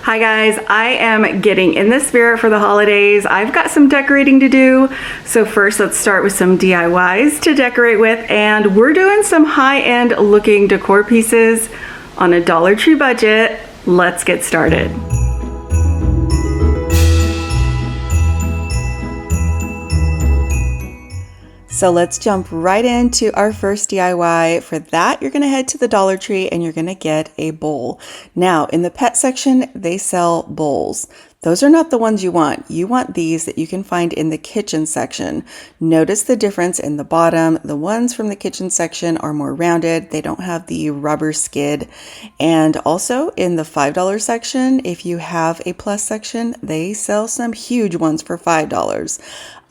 Hi guys, I am getting in the spirit for the holidays. I've got some decorating to do. So first let's start with some DIYs to decorate with, and we're doing some high-end looking decor pieces on a Dollar Tree budget. Let's get started. So let's jump right into our first DIY. For that, you're gonna head to the Dollar Tree and you're gonna get a bowl. Now, in the pet section, they sell bowls. Those are not the ones you want. You want these that you can find in the kitchen section. Notice the difference in the bottom. The ones from the kitchen section are more rounded. They don't have the rubber skid. And also in the $5 section, if you have a plus section, they sell some huge ones for $5.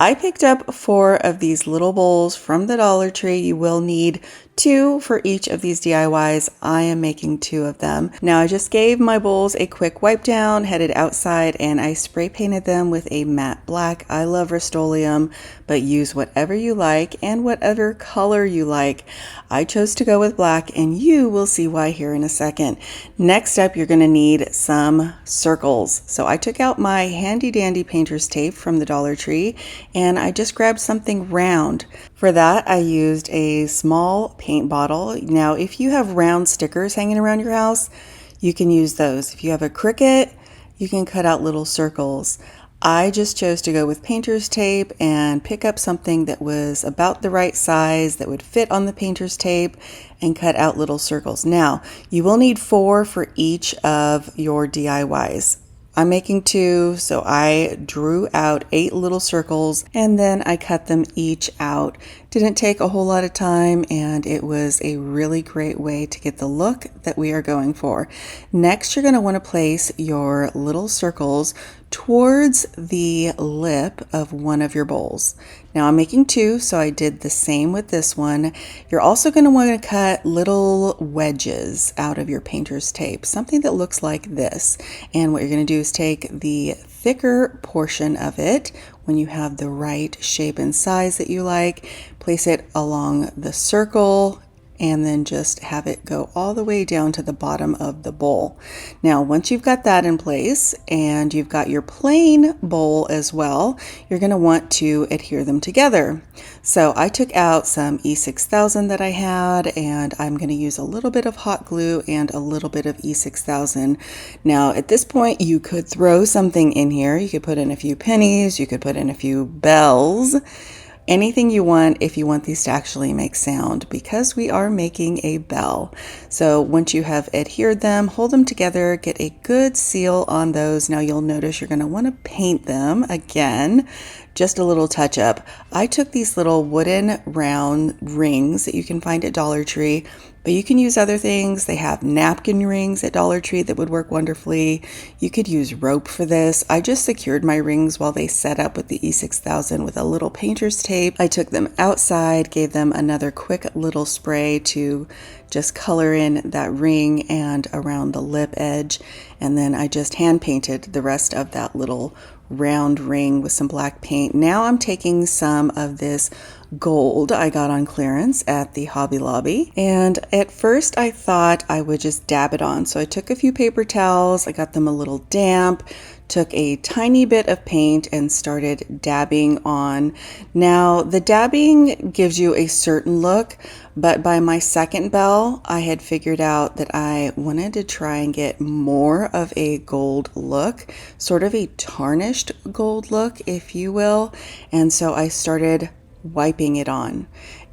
I picked up 4 of these little bowls from the Dollar Tree. You will need 2 for each of these DIYs. I am making 2 of them. Now I just gave my bowls a quick wipe down, headed outside, and I spray painted them with a matte black. I love Rust-Oleum, but use whatever you like and whatever color you like. I chose to go with black, and you will see why here in a second. Next up, you're going to need some circles. So I took out my handy dandy painter's tape from the Dollar Tree, and I just grabbed something round. For that, I used a small paint bottle. Now, if you have round stickers hanging around your house, you can use those. If you have a Cricut, you can cut out little circles. I just chose to go with painter's tape and pick up something that was about the right size that would fit on the painter's tape and cut out little circles. Now, you will need 4 for each of your DIYs. I'm making 2, so I drew out 8 little circles and then I cut them each out. Didn't take a whole lot of time, and it was a really great way to get the look that we are going for. Next, you're going to want to place your little circles towards the lip of one of your bowls. Now I'm making 2, so I did the same with this one. You're also going to want to cut little wedges out of your painter's tape, something that looks like this. And what you're going to do is take the thicker portion of it, when you have the right shape and size that you like, place it along the circle, and then just have it go all the way down to the bottom of the bowl. Now, once you've got that in place and you've got your plain bowl as well, you're going to want to adhere them together. So I took out some E6000 that I had, and I'm going to use a little bit of hot glue and a little bit of E6000. Now, at this point, you could throw something in here. You could put in a few pennies, you could put in a few bells. Anything you want if you want these to actually make sound, because we are making a bell. So once you have adhered them, hold them together, get a good seal on those. Now you'll notice you're going to want to paint them again, just a little touch up. I took these little wooden round rings that you can find at Dollar Tree, but you can use other things. They have napkin rings at Dollar Tree that would work wonderfully. You could use rope for this. I just secured my rings while they set up with the E6000 with a little painter's tape. I took them outside, gave them another quick little spray to just color in that ring and around the lip edge. And then I just hand painted the rest of that little round ring with some black paint. Now I'm taking some of this gold I got on clearance at the Hobby Lobby, and at first I thought I would just dab it on. So I took a few paper towels, I got them a little damp, took a tiny bit of paint and started dabbing on. Now the dabbing gives you a certain look, but by my second bell I had figured out that I wanted to try and get more of a gold look, sort of a tarnished gold look if you will, and so I started wiping it on,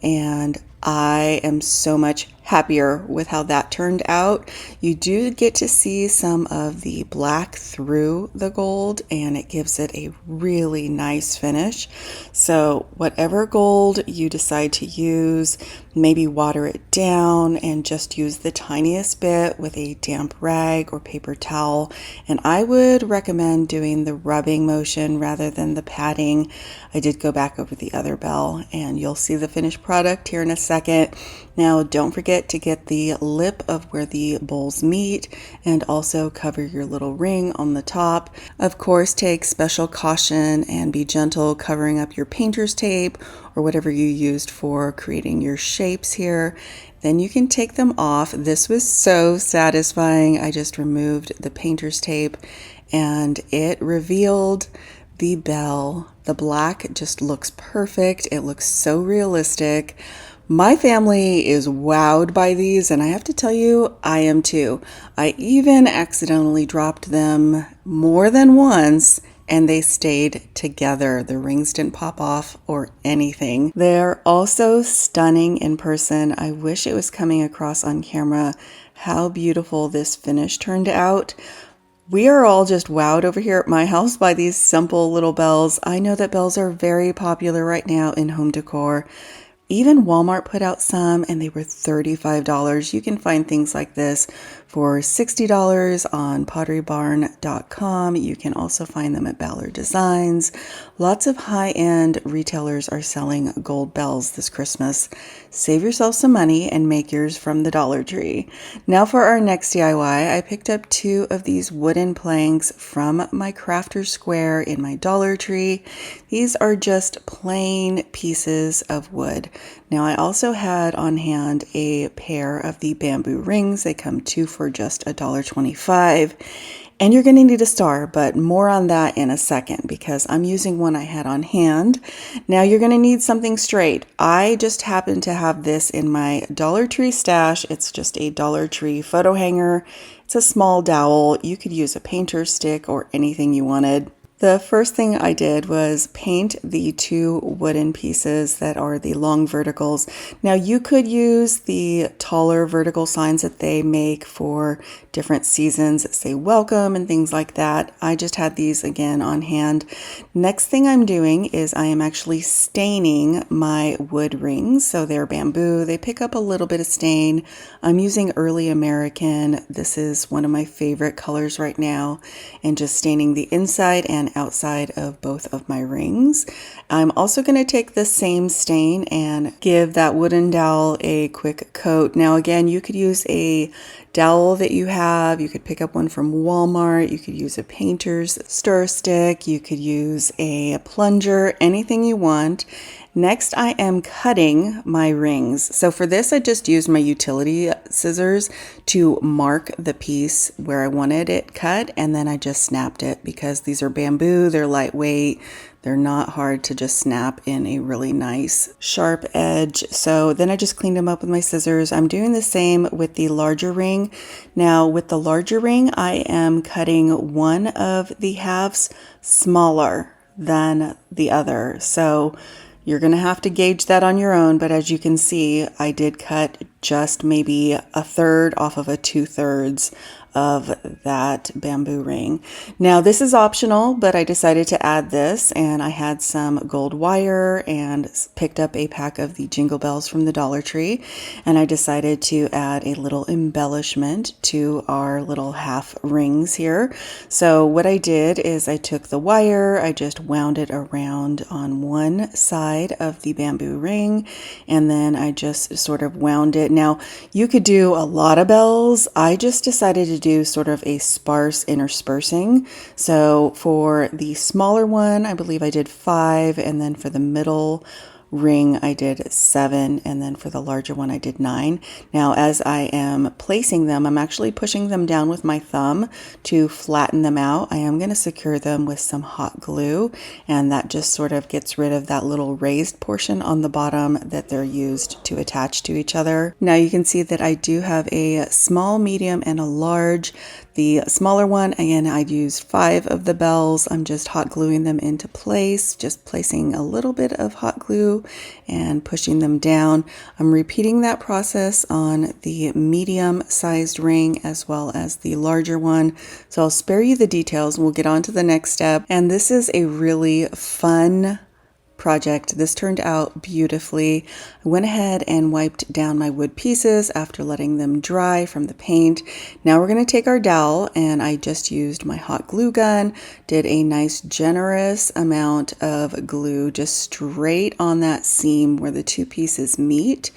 and I am so much happier with how that turned out. You do get to see some of the black through the gold, and it gives it a really nice finish. So whatever gold you decide to use, maybe water it down and just use the tiniest bit with a damp rag or paper towel. And I would recommend doing the rubbing motion rather than the patting. I did go back over the other bell, and you'll see the finished product here in a second. Now don't forget to get the lip of where the bowls meet, and also cover your little ring on the top. Of course, take special caution and be gentle covering up your painter's tape or whatever you used for creating your shapes here. Then you can take them off. This was so satisfying. I just removed the painter's tape and it revealed the bell. The black just looks perfect. It looks so realistic. My family is wowed by these, and I have to tell you, I am too. I even accidentally dropped them more than once, and they stayed together. The rings didn't pop off or anything. They're also stunning in person. I wish it was coming across on camera how beautiful this finish turned out. We are all just wowed over here at my house by these simple little bells. I know that bells are very popular right now in home decor. Even Walmart put out some and they were $35. You can find things like this for $60 on potterybarn.com. You can also find them at Ballard Designs. Lots of high-end retailers are selling gold bells this Christmas. Save yourself some money and make yours from the Dollar Tree. Now for our next DIY, I picked up 2 of these wooden planks from my crafter square in my Dollar Tree. These are just plain pieces of wood. Now I also had on hand a pair of the bamboo rings. They come 2 for just $1.25. And you're going to need a star, but more on that in a second because I'm using one I had on hand. Now you're going to need something straight. I just happen to have this in my Dollar Tree stash. It's just a Dollar Tree photo hanger. It's a small dowel. You could use a painter's stick or anything you wanted. The first thing I did was paint the 2 wooden pieces that are the long verticals. Now you could use the taller vertical signs that they make for different seasons that say welcome and things like that. I just had these again on hand. Next thing I'm doing is I am actually staining my wood rings. So they're bamboo. They pick up a little bit of stain. I'm using Early American. This is one of my favorite colors right now. And just staining the inside and outside of both of my rings. I'm also going to take the same stain and give that wooden dowel a quick coat. Now again, you could use a dowel that you have. You could pick up one from Walmart. You could use a painter's stir stick. You could use a plunger, anything you want. Next, I am cutting my rings. So for this, I just used my utility scissors to mark the piece where I wanted it cut, and then I just snapped it because these are bamboo, they're lightweight, they're not hard to just snap in a really nice sharp edge. So then I just cleaned them up with my scissors. I'm doing the same with the larger ring. Now with the larger ring, I am cutting one of the halves smaller than the other. So you're going to have to gauge that on your own, but as you can see, I did cut just maybe a third off of a 2/3 of that bamboo ring. Now this is optional, but I decided to add this, and I had some gold wire and picked up a pack of the jingle bells from the Dollar Tree, and I decided to add a little embellishment to our little half rings here. So what I did is I took the wire, I just wound it around on one side of the bamboo ring, and then I just sort of wound it. Now you could do a lot of bells. I just decided to do sort of a sparse interspersing. So for the smaller one, I believe I did 5, and then for the middle ring I did 7, and then for the larger one I did 9. Now as I am placing them, I'm actually pushing them down with my thumb to flatten them out. I am going to secure them with some hot glue, and that just sort of gets rid of that little raised portion on the bottom that they're used to attach to each other. Now you can see that I do have a small, medium, and a large. The smaller one, again, I used 5 of the bells. I'm just hot gluing them into place, just placing a little bit of hot glue and pushing them down. I'm repeating that process on the medium sized ring as well as the larger one. So I'll spare you the details and we'll get on to the next step. And this is a really fun project. This turned out beautifully. I went ahead and wiped down my wood pieces after letting them dry from the paint. Now we're going to take our dowel, and I just used my hot glue gun, did a nice generous amount of glue just straight on that seam where the 2 pieces meet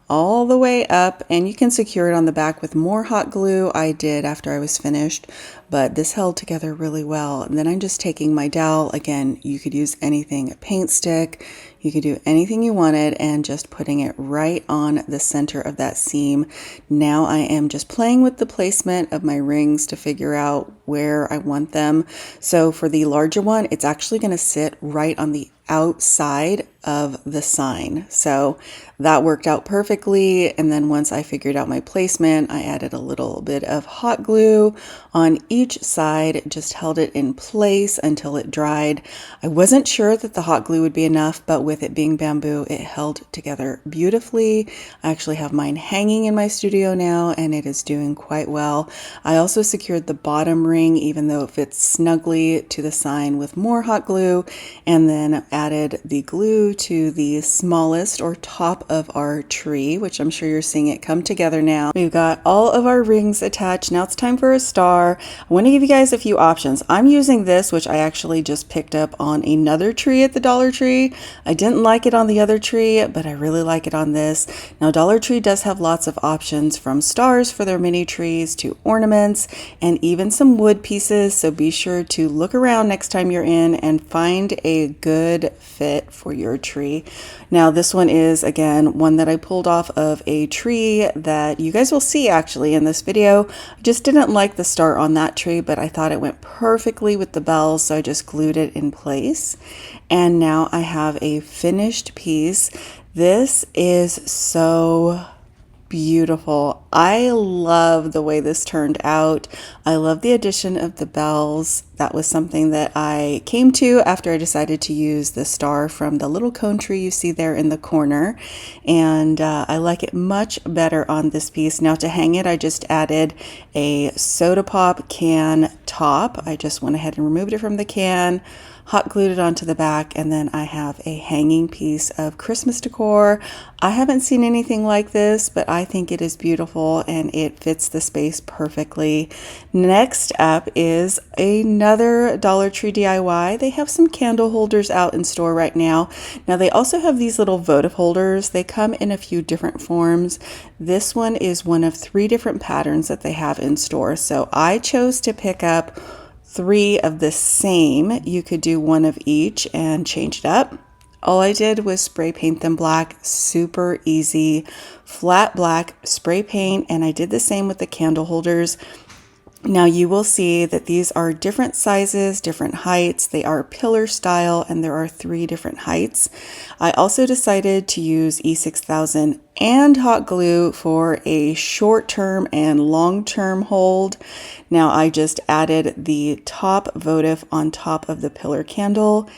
all the way up, and you can secure it on the back with more hot glue. I did after I was finished, but this held together really well. And then I'm just taking my dowel. Again, you could use anything, a paint stick, you could do anything you wanted, and just putting it right on the center of that seam. Now I am just playing with the placement of my rings to figure out where I want them. So for the larger one, it's actually going to sit right on the outside of the sign. So that worked out perfectly. And then once I figured out my placement, I added a little bit of hot glue on each side, just held it in place until it dried. I wasn't sure that the hot glue would be enough, but with it being bamboo, it held together beautifully. I actually have mine hanging in my studio now, and it is doing quite well. I also secured the bottom ring, even though it fits snugly to the sign, with more hot glue, and then added the glue to the smallest or top of our tree, which I'm sure you're seeing it come together now. We've got all of our rings attached. Now it's time for a star. I want to give you guys a few options. I'm using this, which I actually just picked up on another tree at the Dollar Tree. I didn't like it on the other tree, but I really like it on this. Now Dollar Tree does have lots of options, from stars for their mini trees to ornaments and even some wood pieces. So be sure to look around next time you're in and find a good fit for your tree. Now this one is, again, one that I pulled off of a tree that you guys will see actually in this video. I just didn't like the star on that tree, but I thought it went perfectly with the bells, so I just glued it in place. And now I have a finished piece. This is so beautiful. I love the way this turned out. I love the addition of the bells. That was something that I came to after I decided to use the star from the little cone tree you see there in the corner. And I like it much better on this piece. Now to hang it, I just added a soda pop can top. I just went ahead and removed it from the can, hot glued it onto the back, and then I have a hanging piece of Christmas decor. I haven't seen anything like this, but I think it is beautiful and it fits the space perfectly. Next up is another Dollar Tree DIY. They have some candle holders out in store right now. Now they also have these little votive holders. They come in a few different forms. This one is one of 3 different patterns that they have in store. So I chose to pick up 3 of the same. You could do 1 of each and change it up. All I did was spray paint them black, super easy, flat black spray paint, and I did the same with the candle holders. Now you will see that these are different sizes, different heights. They are pillar style, and there are 3 different heights. I also decided to use E6000 and hot glue for a short-term and long-term hold. Now I just added the top votive on top of the pillar candle,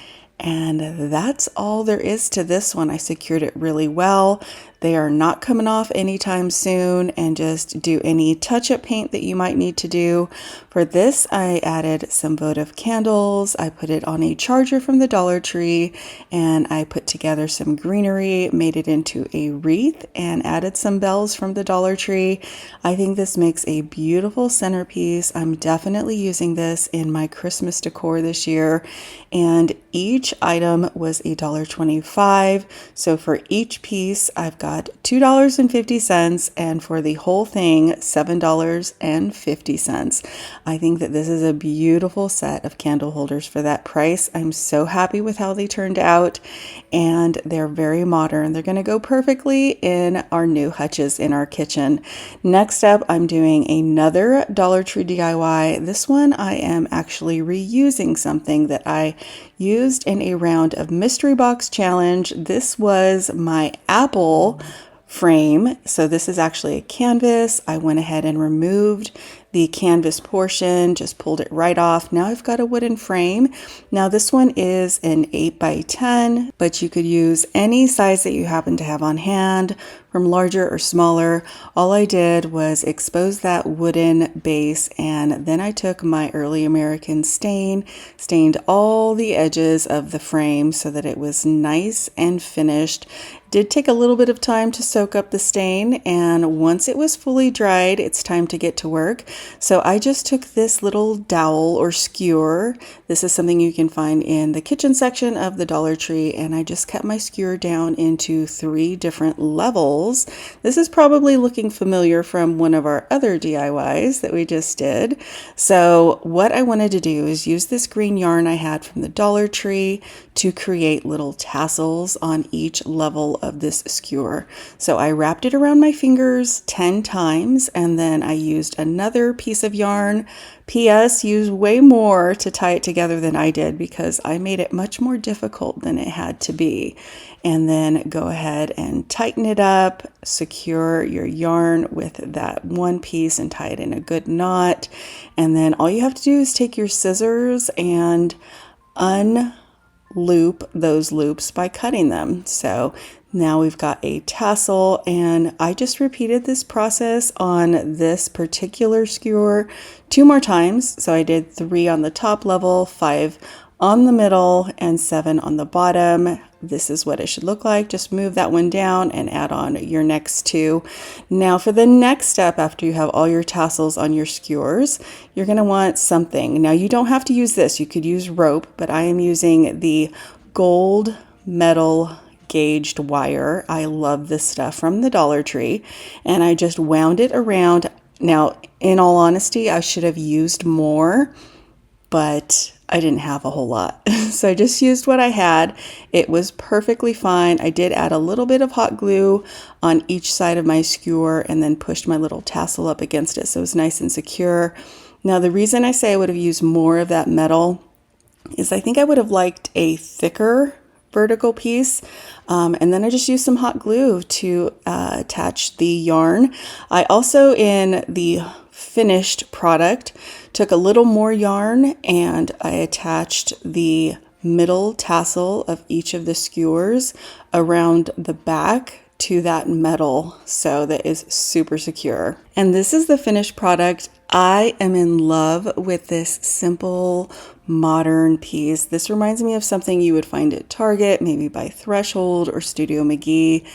and that's all there is to this one. I secured it really well. They are not coming off anytime soon, and just do any touch-up paint that you might need to do. For this, I added some votive candles. I put it on a charger from the Dollar Tree, and I put together some greenery, made it into a wreath, and added some bells from the Dollar Tree. I think this makes a beautiful centerpiece. I'm definitely using this in my Christmas decor this year, and each item was $1.25. So for each piece, I've got $2.50, and for the whole thing, $7.50. I think that this is a beautiful set of candle holders for that price. I'm so happy with how they turned out, and they're very modern. They're going to go perfectly in our new hutches in our kitchen. Next up, I'm doing another Dollar Tree DIY. This one I am actually reusing something that I used in a round of mystery box challenge. This was my apple frame. So this is actually a canvas. I went ahead and removed the canvas portion, just pulled it right off. Now I've got a wooden frame. Now this one is an 8x10, but you could use any size that you happen to have on hand, from larger or smaller. All I did was expose that wooden base, and then I took my early American stain, stained all the edges of the frame so that it was nice and finished. Did take a little bit of time to soak up the stain, and once it was fully dried, it's time to get to work. So I just took this little dowel or skewer. This is something you can find in the kitchen section of the Dollar Tree, and I just cut my skewer down into 3 different levels. This is probably looking familiar from one of our other DIYs that we just did. So what I wanted to do is use this green yarn I had from the Dollar Tree to create little tassels on each level of this skewer. So I wrapped it around my fingers 10 times, and then I used another piece of yarn. P.S. Use way more to tie it together than I did because I made it much more difficult than it had to be. And then go ahead and tighten it up, secure your yarn with that one piece and tie it in a good knot. And then all you have to do is take your scissors and unloop those loops by cutting them. So now we've got a tassel, and I just repeated this process on this particular skewer 2 more times. So I did 3 on the top level, 5 on the middle, and 7 on the bottom. This is what it should look like. Just move that one down and add on your next 2. Now for the next step, after you have all your tassels on your skewers, you're going to want something. Now you don't have to use this. You could use rope, but I am using the gold metal gauged wire. I love this stuff from the Dollar Tree, and I just wound it around. Now, in all honesty, I should have used more, but I didn't have a whole lot. So I just used what I had. It was perfectly fine. I did add a little bit of hot glue on each side of my skewer and then pushed my little tassel up against it so it was nice and secure. Now, the reason I say I would have used more of that metal is I think I would have liked a thicker vertical piece. And then I just used some hot glue to attach the yarn. I also, in the finished product, took a little more yarn and I attached the middle tassel of each of the skewers around the back to that metal, so that is super secure. And this is the finished product. I am in love with this simple modern piece. This reminds me of something you would find at Target, maybe by Threshold or Studio McGee.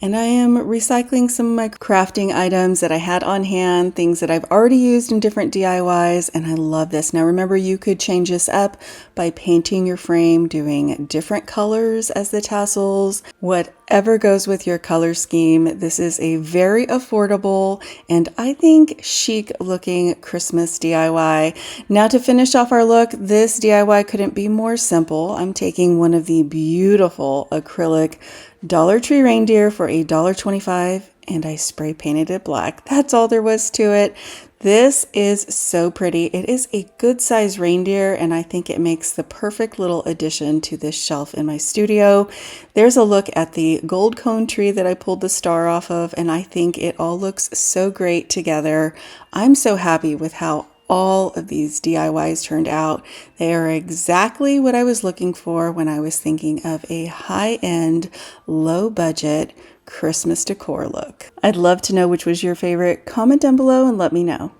And I am recycling some of my crafting items that I had on hand, things that I've already used in different DIYs, and I love this. Now remember, you could change this up by painting your frame, doing different colors as the tassels, whatever goes with your color scheme. This is a very affordable and I think chic looking Christmas DIY. Now to finish off our look, this DIY couldn't be more simple. I'm taking one of the beautiful acrylic Dollar Tree reindeer for $1.25 and I spray painted it black. That's all there was to it. This is so pretty. It is a good size reindeer and I think it makes the perfect little addition to this shelf in my studio. There's a look at the gold cone tree that I pulled the star off of, and I think it all looks so great together. I'm so happy with how all of these DIYs turned out. They are exactly what I was looking for when I was thinking of a high-end, low-budget Christmas decor look. I'd love to know which was your favorite. Comment down below and let me know.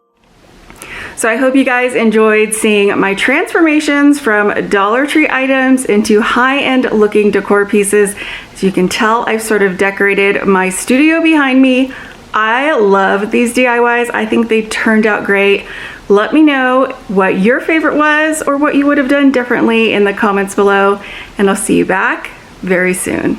So I hope you guys enjoyed seeing my transformations from Dollar Tree items into high-end looking decor pieces. As you can tell, I've sort of decorated my studio behind me. I love these DIYs. I think they turned out great. Let me know what your favorite was or what you would have done differently in the comments below, and I'll see you back very soon.